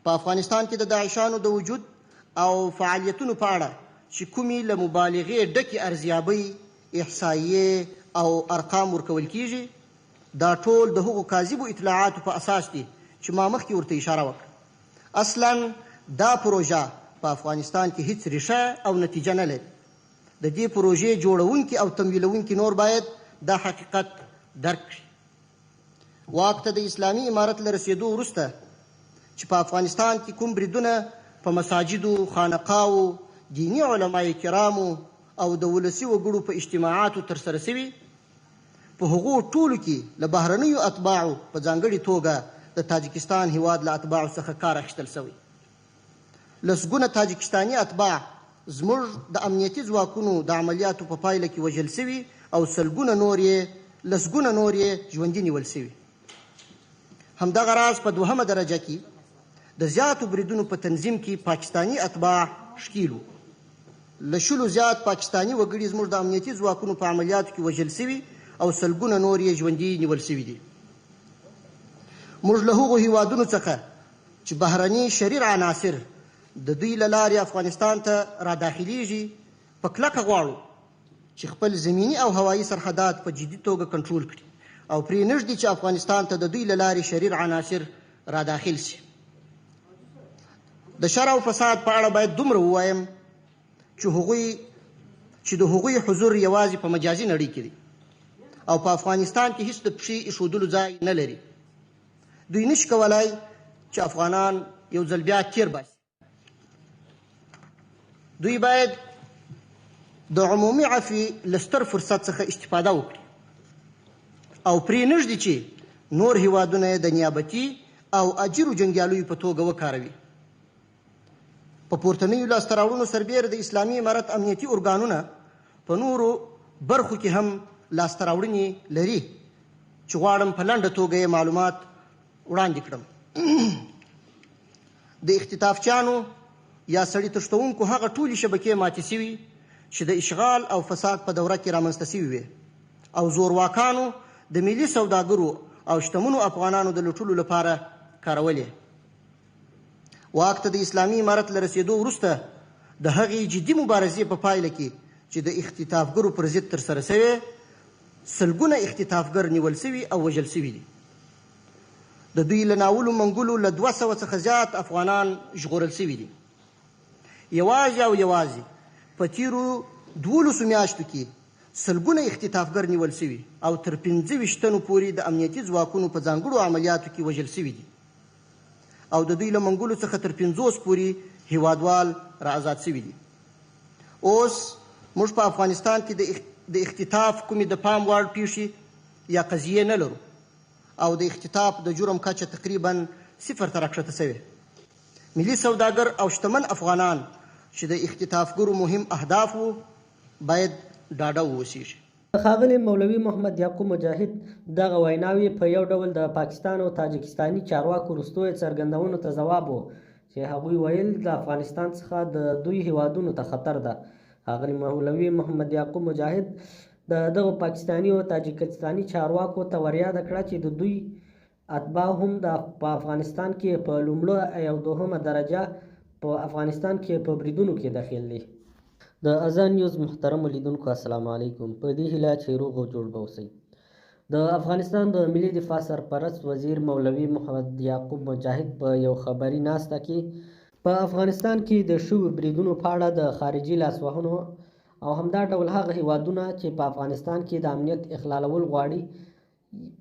په افغانستان کې د داعشانو د وجود او فعالیتونو په اړه چې کومې له مبالغې ډکې ارزیابۍ، احصایې او ارقام ورکول کیږي، دا ټول د هغو کاذبو اطلاعاتو په اساس دي چې ما مخکې ورته اشاره وکړه. اصلا دا پروژه په افغانستان کې هیڅ ریښه او نتیجه نه لري. د دې پروژې جوړونکي او تمویلونکي نور باید دا حقیقت درک کړي. واک ته د اسلامي امارت له رسېدو وروسته چې په افغانستان کې کوم بریدونه په مساجدو، خانقاو، دیني علماء کرامو او د ولسي وګړو په اجتماعاتو ترسره شوي، په هغو ټولو کې له بهرنیو اتباعو په ځانګړې توګه د تاجکستان هیواد له اتباعو څخه کار اخیستل شوی. لسګونه تاجکستاني اتباع زموږ د امنیتي ځواکونو د عملیاتو په پایله کې وژل شوي او لسګونه نور یې ژوندي نیول شوي. همدغه راز په دوهمه درجه کې د زیاتو بریدونو په تنظیم کې پاکستاني اتباع ښکیل وو. له شلو زیات پاکستاني وګړي زموږ د امنیتي ځواکونو په عملیاتو کې وژل شوي او لسګونه نور یې ژوندي نیول شوي دي. موږ له هغو هیوادونو څخه چې بهرني شریر عناصر د دوی له لارې افغانستان ته راداخلیږي په کلکه غواړو چې خپل زمیني او هوایي سرحدات په جدي توګه کنټرول کړي او پرې نږدي چې افغانستان ته د دوی له لارې شریر عناصر راداخل شي. د شر او فساد په اړه باید دومره ووایم چې د هغوی حضور یوازې په مجازي نړۍ کې دی او په افغانستان کې هیڅ د پښې ایښودلو ځای نه لري. دوی نشي کولای چې افغانان یو ځل بیا تیر باسي. دوی باید د عمومي عفوې له ستر فرصت څخه استفاده وکړي او پرې نږدي چې نور هیوادونه یې د نیابتي او اجرو جنګیالیو په توګه وکاروي. په پورتنیو لاسته راوړنو سربیره د اسلامي امارت امنیتي ارګانونه په نورو برخو کې هم لاسته راوړنې لري چې غواړم په لنډه توګه یې معلومات وړاندې کړم. د اختطافچیانو یا سړي تښتوونکو هغه ټولې شبکې ماتې شوي چې د اشغال او فساد په دوره کې رامنځته شوي وې او زورواکانو د ملي سوداګرو او شتمنو افغانانو د لوټلو لپاره کارولې. واک ته د اسلامي امارت له رسېدو وروسته د هغې جدي مبارزې په پایله کې چې د اختطافګرو پر ضد ترسره شوې، سلګونه اختطافګر نیول شوي او وژل شوي دي. د دوی له ناولو منګولو له 200 څخه زیات افغانان ژغورل شوي دي. یوازې په تیرو 12 میاشتو کې سلګونه اختطافګر نیول شوي او تر 25 تنو پورې د امنیتي ځواکونو په ځانګړو عملیاتو کې وژل شوي دي او د دوی له منګولو څخه تر 50 پورې هیوادوال را آزاد شوي دي. اوس موږ په افغانستان کې د اختطاف کومې د پام وړ پیښې یا قضیې نه لرو او د اختطاف د جرم کچه تقریبا 0 ته راکښته شوې. ملي سوداګر او شتمن افغانان چې د اختطافګرو مهم اهداف وو باید ډاډه واوسیږي. ښاغلی مولوي محمد یعقوب مجاهد دغه ویناوې په یو ډول د پاکستان او تاجکستاني چارواکو وروستیو څرګندونو ته ځواب و چې هغوی ویل د افغانستان څخه د دوی هیوادونو ته خطر ده. ښاغلی مولوي محمد یعقوب مجاهد دغه پاکستاني او تاجکستاني چارواکو ته وریاده کړه چې د دوی اتباع هم په افغانستان کې په لومړه او دوهمه درجه په افغانستان کې په بریدونو کې داخل دي. د اذان نیوز محترم لیدونکو السلام علیکم. په دې هیله چې روغ او جوړ به اوسئ. د افغانستان د ملي دفاع سرپرست وزیر مولوي محمد یعقوب مجاهد په یو خبري ناسته کې په افغانستان کې د شویو بریدونو په اړه د خارجي لاسوهنو او همدا ډول هغه هیوادونه چې په افغانستان کې د امنیت اخلالول غواړي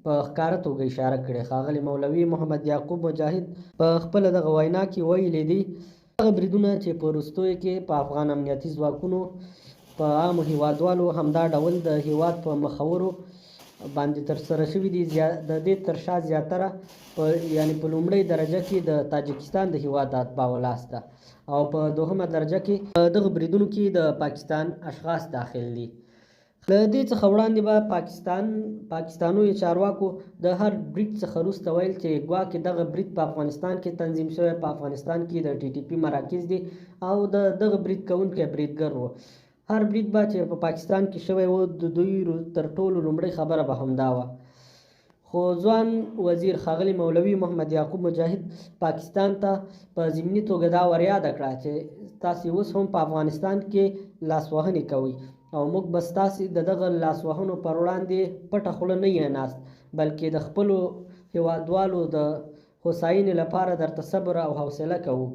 په ښکاره توګه اشاره کړې. ښاغلی مولوي محمد یعقوب مجاهد په خپله دغه وینا کې ویلي دي هغه بریدونه چې په وروستیو کې په افغان امنیتي ځواکونو په عامو هیوادوالو همدا ډول د هیواد په مخورو باندې ترسره شوي دي، د دې تر شا زیاتره په لومړۍ درجه کې د تاجکستان د هیواد د اتباعو لاس ده او په دوهمه درجه کې دغه بریدونو کې د پاکستان اشخاص داخل دي. له دې څخه وړاندې به پاکستانوي چارواکو د هر برید څخه وروسته ویل چې ګواکې دغه برید په افغانستان کې تنظیم شوی، په افغانستان کې د TTP مراکز دي او دغه برید کوونکی بریدګر و. هر برید به چې په پاکستان کې شوی و د دوی تر ټولو لومړۍ خبره به همدا وه. خو ځوان وزیر ښاغلي مولوي محمد یعقوب مجاهد پاکستان ته په ضمني توګه دا وریاده کړه چې تاسې اوس هم په افغانستان کې لاسوهنې کوئ او موږ بس تاسې د دغه لاسوهنو پر وړاندې پټه خوله نه یې بلکې د خپلو هیوادوالو د هوساینې لپاره درته صبر او حوصله کوو